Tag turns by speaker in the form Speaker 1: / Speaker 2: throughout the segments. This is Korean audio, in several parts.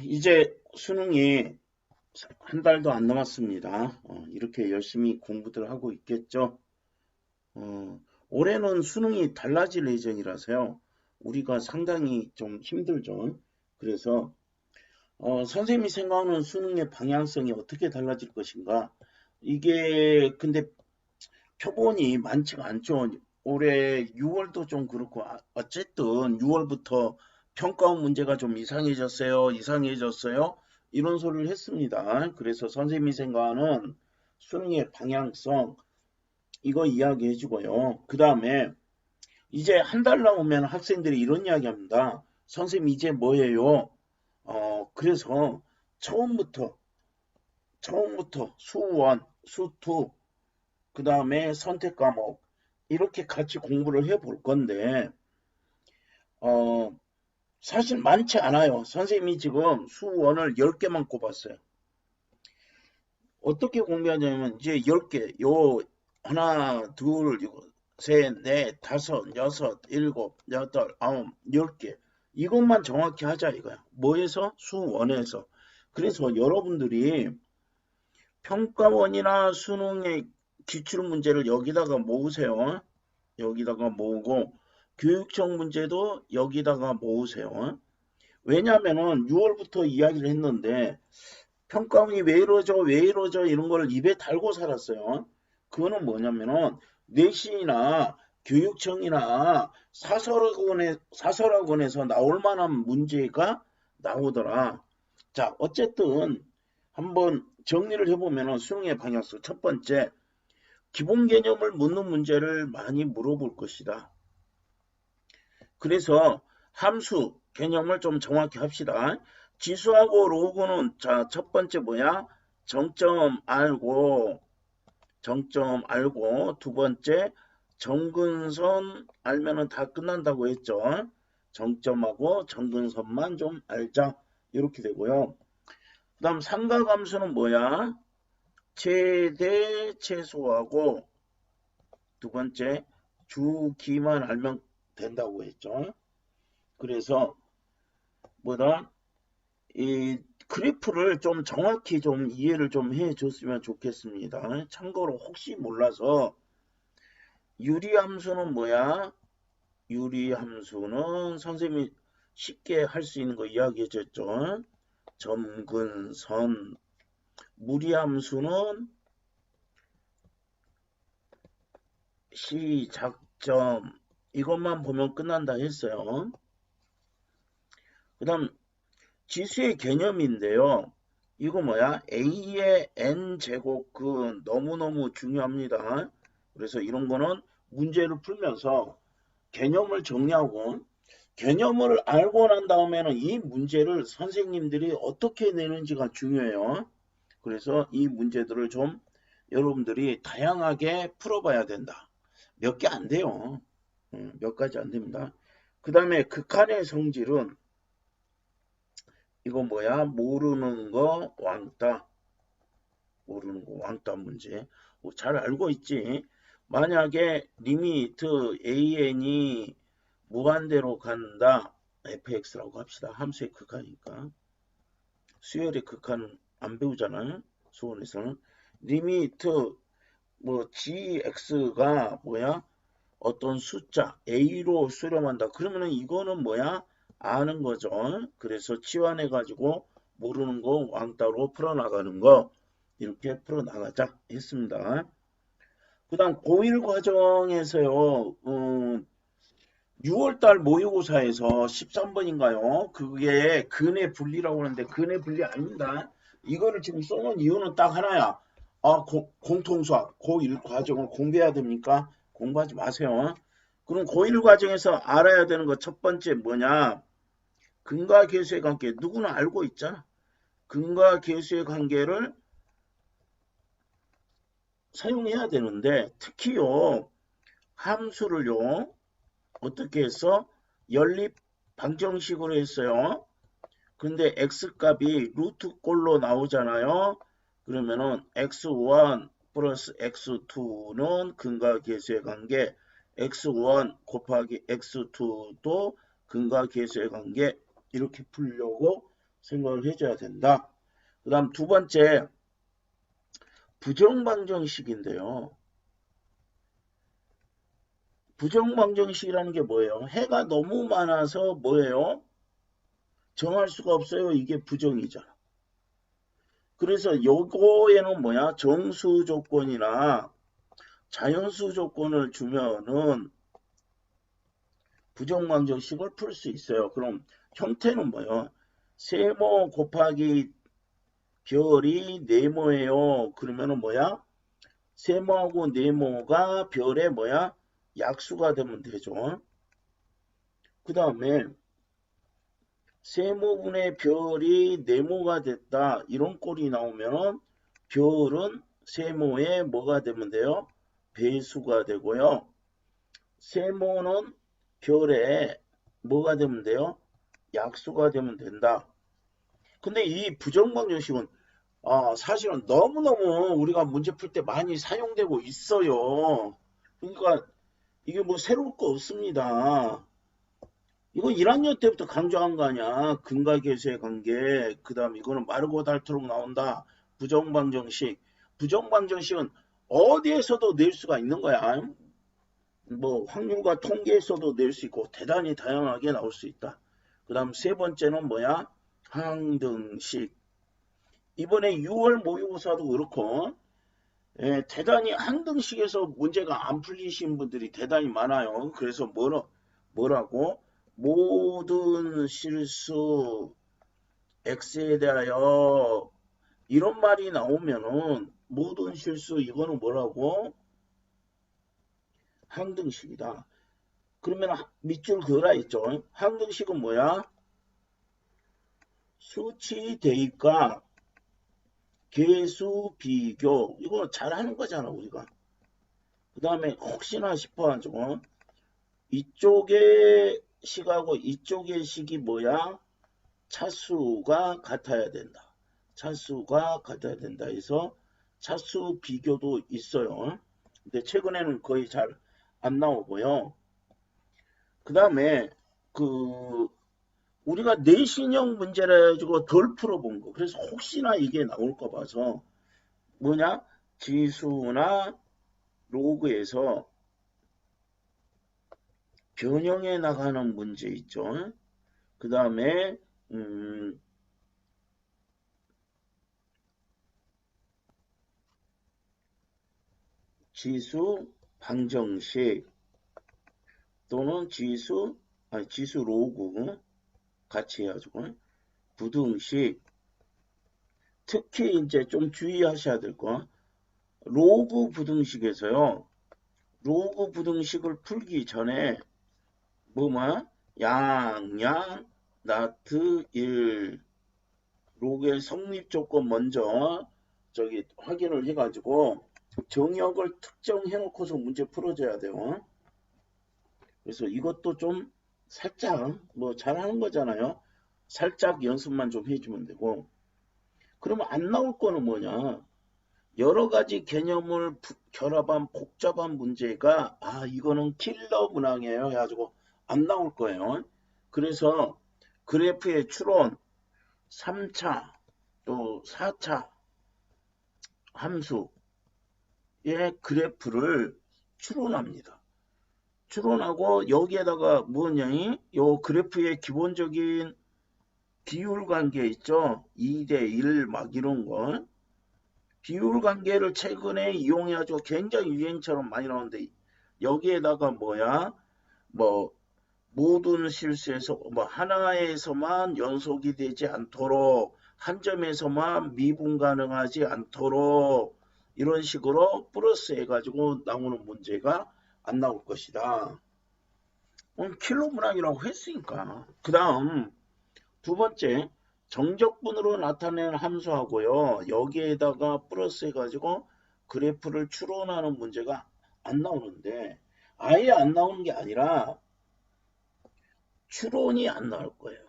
Speaker 1: 이제 수능이 한 달도 안 남았습니다. 이렇게 열심히 공부들 하고 있겠죠. 올해는 수능이 달라질 예정이라서요. 우리가 상당히 좀 힘들죠. 그래서 선생님이 생각하는 수능의 방향성이 어떻게 달라질 것인가? 이게 근데 표본이 많지가 않죠. 올해 6월도 좀 그렇고 어쨌든 6월부터 평가원 문제가 좀 이상해졌어요. 이런 소리를 했습니다. 그래서 선생님이 생각하는 수능의 방향성 이거 이야기해 주고요. 그 다음에 이제 한 달 남으면 학생들이 이런 이야기 합니다. 선생님 이제 뭐예요? 그래서 처음부터 수원, 수투 그 다음에 선택 과목 이렇게 같이 공부를 해 볼 건데 어, 사실 많지 않아요. 선생님이 지금 수원을 10개만 꼽았어요. 어떻게 공부하냐면 이제 10개 요 하나 둘 셋, 넷, 다섯, 여섯, 일곱, 여덟, 아홉, 10개 이것만 정확히 하자 이거야. 뭐에서? 수원에서. 그래서 여러분들이 평가원이나 수능의 기출문제를 여기다가 모으세요. 여기다가 모으고 교육청 문제도 여기다가 모으세요. 왜냐하면은 6월부터 이야기를 했는데 평가원이 왜 이러죠 이런 걸 입에 달고 살았어요. 그거는 뭐냐면은 내신이나 교육청이나 사설학원에서 나올 만한 문제가 나오더라. 자, 어쨌든 한번 정리를 해보면은 수능의 방향성 첫 번째 기본 개념을 묻는 문제를 많이 물어볼 것이다. 그래서 함수 개념을 좀 정확히 합시다. 지수하고 로그는 자, 첫 번째 뭐야? 정점 알고 두 번째 정근선 알면은 다 끝난다고 했죠. 정점하고 정근선만 좀 알자. 이렇게 되고요. 그 다음 삼각함수는 뭐야? 최대 최소하고 두 번째 주기만 알면 된다고 했죠. 그래서 뭐다 이 그래프를 좀 정확히 좀 이해를 좀 해줬으면 좋겠습니다. 참고로 혹시 몰라서 유리함수는 뭐야? 유리함수는 선생님이 쉽게 할 수 있는 거 이야기해 줬죠. 점근선. 무리함수는 시작점. 이것만 보면 끝난다 했어요. 그 다음 지수의 개념인데요. 이거 뭐야? A의 N제곱 그 너무너무 중요합니다. 그래서 이런 거는 문제를 풀면서 개념을 정리하고 개념을 알고 난 다음에는 이 문제를 선생님들이 어떻게 내는지가 중요해요. 그래서 이 문제들을 좀 여러분들이 다양하게 풀어봐야 된다. 몇 개 안 돼요. 몇 가지 안 됩니다. 그 다음에 극한의 성질은 이거 뭐야? 모르는 거 왕따 문제. 잘 알고 있지? 만약에 리미트 an이 무한대로 간다. fx라고 합시다. 함수의 극한이니까. 수열의 극한은 안 배우잖아요. 수원에서는. 리미트 뭐 gx가 뭐야? 어떤 숫자 a로 수렴한다. 그러면은 이거는 뭐야? 아는 거죠. 그래서 치환해 가지고 모르는 거 왕따로 풀어나가는 거 이렇게 풀어나가자 했습니다. 그 다음 고1 과정에서요. 6월달 모의고사에서 13번인가요? 그게 근의 분리라고 하는데 근의 분리 아닙니다. 이거를 지금 써놓은 이유는 딱 하나야. 공통수학 고1 과정을 공부해야 됩니까? 공부하지 마세요. 그럼 고1 과정에서 알아야 되는 거 첫 번째 뭐냐? 근과 계수의 관계 누구나 알고 있잖아. 근과 계수의 관계를 사용해야 되는데 특히요 함수를요 어떻게 해서 연립 방정식으로 했어요. 근데 x값이 루트 꼴로 나오잖아요. 그러면은 x1 플러스 x2는 근과 계수의 관계, x1 곱하기 x2도 근과 계수의 관계 이렇게 풀려고 생각을 해줘야 된다. 그 다음 두 번째, 부정방정식인데요. 부정방정식이라는 게 뭐예요? 해가 너무 많아서 뭐예요? 정할 수가 없어요. 이게 부정이잖아. 그래서 요거에는 뭐야? 정수 조건이나 자연수 조건을 주면은 부정방정식을 풀 수 있어요. 그럼 형태는 뭐예요? 세모 곱하기 별이 네모예요. 그러면은 뭐야? 세모하고 네모가 별의 뭐야? 약수가 되면 되죠. 그 다음에 세모분의 별이 네모가 됐다. 이런 꼴이 나오면은 별은 세모의 뭐가 되면 돼요? 배수가 되고요. 세모는 별의 뭐가 되면 돼요? 약수가 되면 된다. 근데 이 부정방정식은 사실은 너무너무 우리가 문제 풀 때 많이 사용되고 있어요. 그러니까 이게 뭐 새로울 거 없습니다. 이거 1학년 때부터 강조한 거 아니야. 근과 계수의 관계. 그 다음 이거는 마르고 닳도록 나온다. 부정방정식. 부정방정식은 어디에서도 낼 수가 있는 거야. 뭐 확률과 통계에서도 낼 수 있고 대단히 다양하게 나올 수 있다. 그 다음 세 번째는 뭐야? 항등식. 이번에 6월 모의고사도 그렇고 대단히 항등식에서 문제가 안 풀리신 분들이 대단히 많아요. 그래서 뭐라고? 모든 실수 x에 대하여 이런 말이 나오면은 모든 실수 이거는 뭐라고? 항등식이다. 그러면 밑줄 그어라 있죠. 항등식은 뭐야? 수치 대입과 계수 비교. 이거 잘하는 거잖아 우리가. 그 다음에 혹시나 싶어가지고 이쪽의 식하고 이쪽의 식이 뭐야? 차수가 같아야 된다. 차수가 같아야 된다 해서 차수 비교도 있어요. 근데 최근에는 거의 잘 안 나오고요. 그 다음에 우리가 내신형 문제를 가지고 덜 풀어본 거. 그래서 혹시나 이게 나올까 봐서 뭐냐? 지수나 로그에서 변형해 나가는 문제 있죠. 그 다음에 지수 방정식 또는 지수 로그 같이 해가지고 부등식. 특히 이제 좀 주의하셔야 될 거. 로그 부등식에서요. 로그 부등식을 풀기 전에 양양 나트 1 로그의 성립 조건 먼저 확인을 해가지고 정역을 특정해 놓고서 문제 풀어줘야 돼요. 그래서 이것도 좀 살짝 잘하는 거잖아요. 살짝 연습만 좀 해주면 되고. 그러면 안 나올 거는 뭐냐? 여러 가지 개념을 결합한 복잡한 문제가 이거는 킬러 문항이에요 해가지고 안 나올 거예요. 그래서 그래프의 추론 3차 또 4차 함수의 그래프를 추론합니다. 추론하고 여기에다가 요 그래프의 기본적인 비율 관계 있죠. 2대1 막 이런 거. 비율 관계를 최근에 이용해가지고 굉장히 유행처럼 많이 나오는데 여기에다가 모든 실수에서 하나에서만 연속이 되지 않도록 한 점에서만 미분 가능하지 않도록 이런 식으로 플러스 해가지고 나오는 문제가 안 나올 것이다. 킬러 문항이라고 했으니까. 그 다음 두 번째 정적분으로 나타내는 함수하고요. 여기에다가 플러스 해가지고 그래프를 추론하는 문제가 안 나오는데 아예 안 나오는 게 아니라 추론이 안 나올 거예요.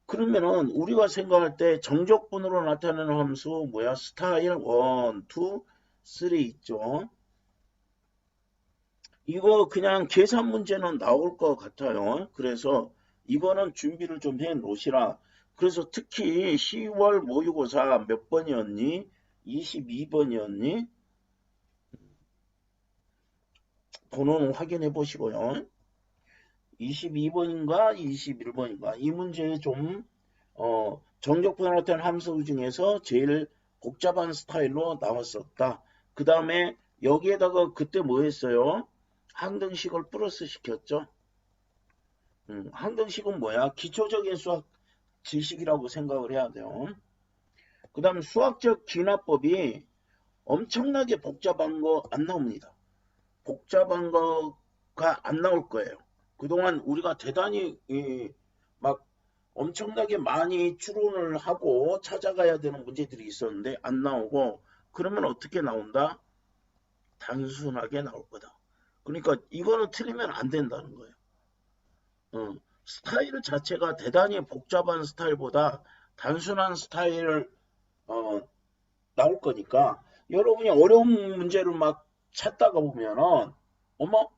Speaker 1: 그러면은 우리가 생각할 때 정적분으로 나타내는 함수 스타일 1, 2, 3 있죠. 이거 그냥 계산 문제는 나올 것 같아요. 그래서 이거는 준비를 좀 해 놓으시라. 그래서 특히 10월 모의고사 몇 번이었니? 22번이었니? 번호는 확인해 보시고요. 22번인가 21번인가 이 문제에 좀 정적 변화된 함수 중에서 제일 복잡한 스타일로 나왔었다. 그 다음에 여기에다가 그때 뭐 했어요? 항등식을 플러스 시켰죠. 항등식은 뭐야? 기초적인 수학 지식이라고 생각을 해야 돼요. 그 다음 수학적 기납법이 엄청나게 복잡한 거 안 나옵니다. 복잡한 거가 안 나올 거예요. 그동안 우리가 대단히 막 엄청나게 많이 추론을 하고 찾아가야 되는 문제들이 있었는데 안 나오고, 그러면 어떻게 나온다? 단순하게 나올 거다. 그러니까 이거는 틀리면 안 된다는 거예요. 스타일 자체가 대단히 복잡한 스타일보다 단순한 스타일을 나올 거니까, 여러분이 어려운 문제를 막 찾다가 보면은 어머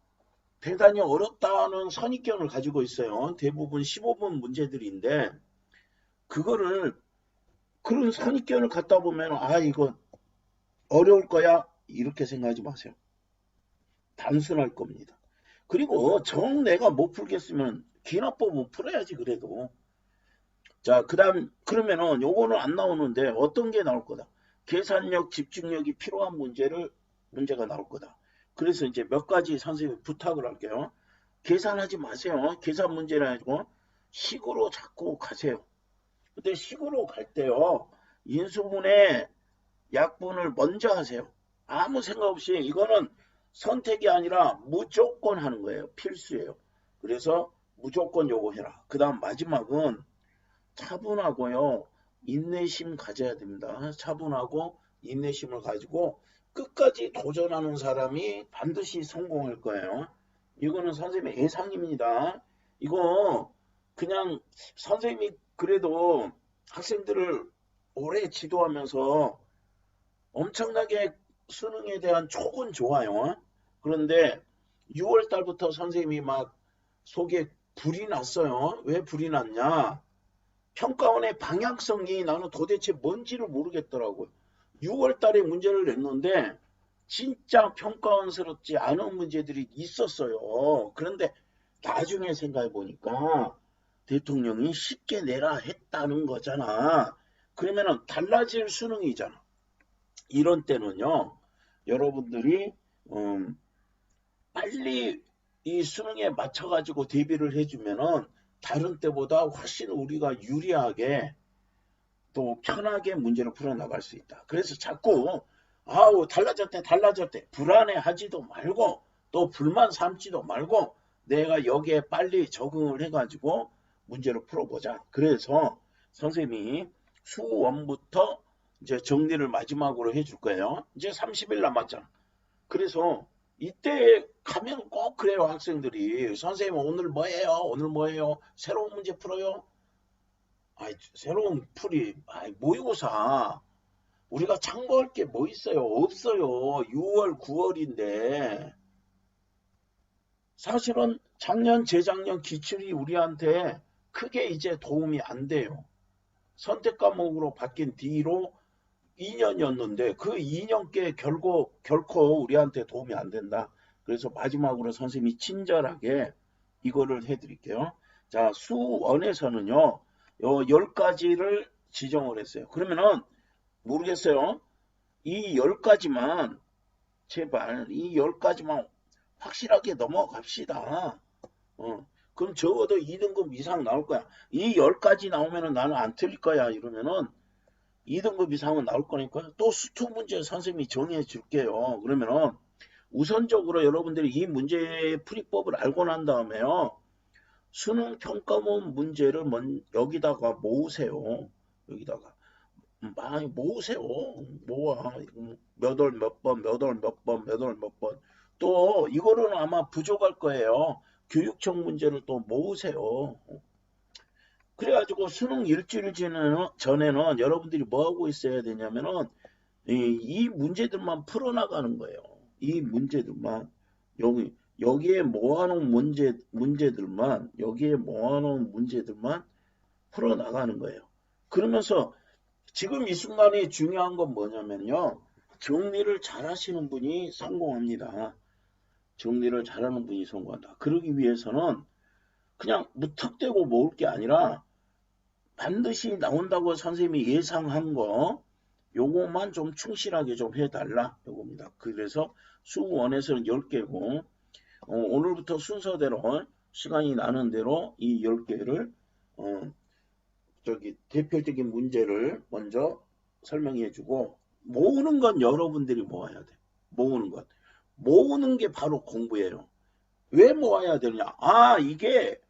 Speaker 1: 대단히 어렵다는 선입견을 가지고 있어요. 대부분 15번 문제들인데 그거를 그런 선입견을 갖다 보면 아 이거 어려울 거야 이렇게 생각하지 마세요. 단순할 겁니다. 그리고 정 내가 못 풀겠으면 기납법은 풀어야지 그래도. 자, 그다음 그러면은 요거는 안 나오는데 어떤 게 나올 거다. 계산력, 집중력이 필요한 문제가 나올 거다. 그래서 이제 몇 가지 선생님 부탁을 할게요. 계산하지 마세요. 계산 문제라 가지고 식으로 자꾸 가세요. 근데 식으로 갈 때요. 인수분해 약분을 먼저 하세요. 아무 생각 없이. 이거는 선택이 아니라 무조건 하는 거예요. 필수예요. 그래서 무조건 요거 해라. 그 다음 마지막은 차분하고요. 인내심 가져야 됩니다. 차분하고 인내심을 가지고 끝까지 도전하는 사람이 반드시 성공할 거예요. 이거는 선생님의 예상입니다. 이거 그냥 선생님이 그래도 학생들을 오래 지도하면서 엄청나게 수능에 대한 촉은 좋아요. 그런데 6월 달부터 선생님이 막 속에 불이 났어요. 왜 불이 났냐? 평가원의 방향성이 나는 도대체 뭔지를 모르겠더라고요. 6월 달에 문제를 냈는데 진짜 평가원스럽지 않은 문제들이 있었어요. 그런데 나중에 생각해 보니까 대통령이 쉽게 내라 했다는 거잖아. 그러면은 달라질 수능이잖아. 이런 때는요, 여러분들이 빨리 이 수능에 맞춰가지고 대비를 해주면은 다른 때보다 훨씬 우리가 유리하게 또 편하게 문제를 풀어나갈 수 있다. 그래서 자꾸 아우 달라졌대 불안해하지도 말고 또 불만 삼지도 말고 내가 여기에 빨리 적응을 해가지고 문제를 풀어보자. 그래서 선생님이 수원부터 이제 정리를 마지막으로 해줄 거예요. 이제 30일 남았잖아. 그래서 이때 가면 꼭 그래요. 학생들이 선생님 오늘 뭐예요? 오늘 뭐예요? 새로운 문제 풀어요? 아이, 새로운 풀이 모의고사 우리가 참고할 게 뭐 있어요? 없어요. 6월 9월인데 사실은 작년 재작년 기출이 우리한테 크게 이제 도움이 안 돼요. 선택 과목으로 바뀐 뒤로 2년이었는데 그 2년께 결코 우리한테 도움이 안 된다. 그래서 마지막으로 선생님이 친절하게 이거를 해드릴게요. 자, 수원에서는요, 요 10가지를 지정을 했어요. 그러면은 모르겠어요. 이 10가지만 제발 이 10가지만 확실하게 넘어갑시다. 그럼 적어도 2등급 이상 나올 거야. 이 10가지 나오면은 나는 안 틀릴 거야. 이러면은 2등급 이상은 나올 거니까 또 수투 문제 선생님이 정해 줄게요. 그러면은 우선적으로 여러분들이 이 문제의 풀이법을 알고 난 다음에요. 수능 평가원 문제를 여기다가 모으세요. 여기다가 많이 모으세요. 모아. 몇 월 몇 번, 몇 월 몇 번, 몇 월 몇 번. 또 이거는 아마 부족할 거예요. 교육청 문제를 또 모으세요. 그래가지고 수능 일주일 전에는 여러분들이 뭐 하고 있어야 되냐면은 이 문제들만 풀어나가는 거예요. 이 문제들만 여기에 모아놓은 문제들만 여기에 모아놓은 문제들만 풀어나가는 거예요. 그러면서 지금 이 순간에 중요한 건 뭐냐면요. 정리를 잘 하시는 분이 성공합니다. 정리를 잘하는 분이 성공한다. 그러기 위해서는 그냥 무턱대고 모을 게 아니라 반드시 나온다고 선생님이 예상한 거 요거만 좀 충실하게 좀 해달라 요겁니다. 그래서 수원에서는 10개고 오늘부터 순서대로 시간이 나는 대로 이 10개를 대표적인 문제를 먼저 설명해 주고 모으는 건 여러분들이 모아야 돼. 모으는 것. 모으는 게 바로 공부예요. 왜 모아야 되느냐? 이게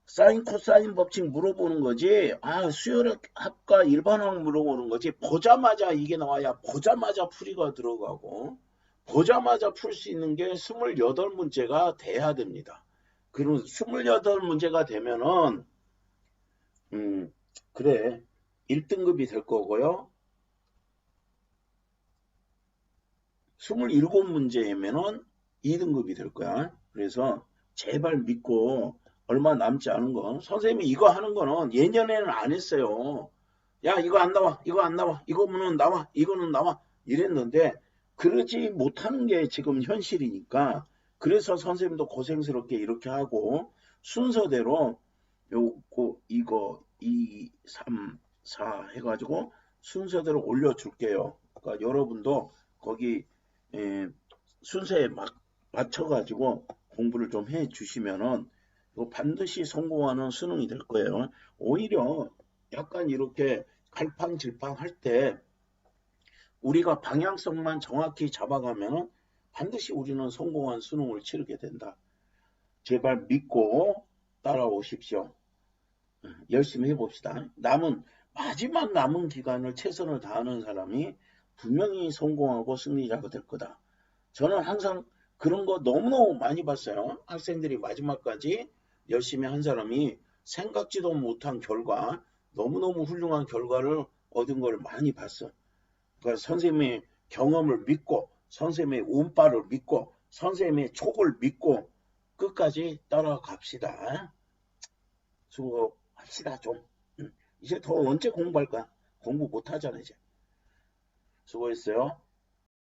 Speaker 1: 사인 코사인 법칙 물어보는 거지. 수열의 합과 일반항 물어보는 거지. 보자마자 이게 나와야 보자마자 풀이가 들어가고 보자마자 풀 수 있는 게 28문제가 돼야 됩니다. 그럼 28문제가 되면은 그래 1등급이 될 거고요. 27문제이면은 2등급이 될 거야. 그래서 제발 믿고 얼마 남지 않은 거 선생님이 이거 하는 거는 예년에는 안 했어요. 야 이거 안 나와 이거 안 나와 이거는 나와 이거는 나와 이랬는데 그러지 못하는 게 지금 현실이니까 그래서 선생님도 고생스럽게 이렇게 하고 순서대로 요거 이거 2, 3, 4 해가지고 순서대로 올려줄게요. 그러니까 여러분도 거기 순서에 맞춰가지고 공부를 좀 해주시면은 이거 반드시 성공하는 수능이 될 거예요. 오히려 약간 이렇게 갈팡질팡 할 때 우리가 방향성만 정확히 잡아가면 반드시 우리는 성공한 수능을 치르게 된다. 제발 믿고 따라오십시오. 열심히 해봅시다. 마지막 남은 기간을 최선을 다하는 사람이 분명히 성공하고 승리자가 될 거다. 저는 항상 그런 거 너무너무 많이 봤어요. 학생들이 마지막까지 열심히 한 사람이 생각지도 못한 결과, 너무너무 훌륭한 결과를 얻은 걸 많이 봤어. 그러니까 선생님의 경험을 믿고, 선생님의 운빨을 믿고, 선생님의 촉을 믿고 끝까지 따라갑시다. 수고합시다 좀. 이제 더 언제 공부할까? 공부 못하잖아 이제. 수고했어요.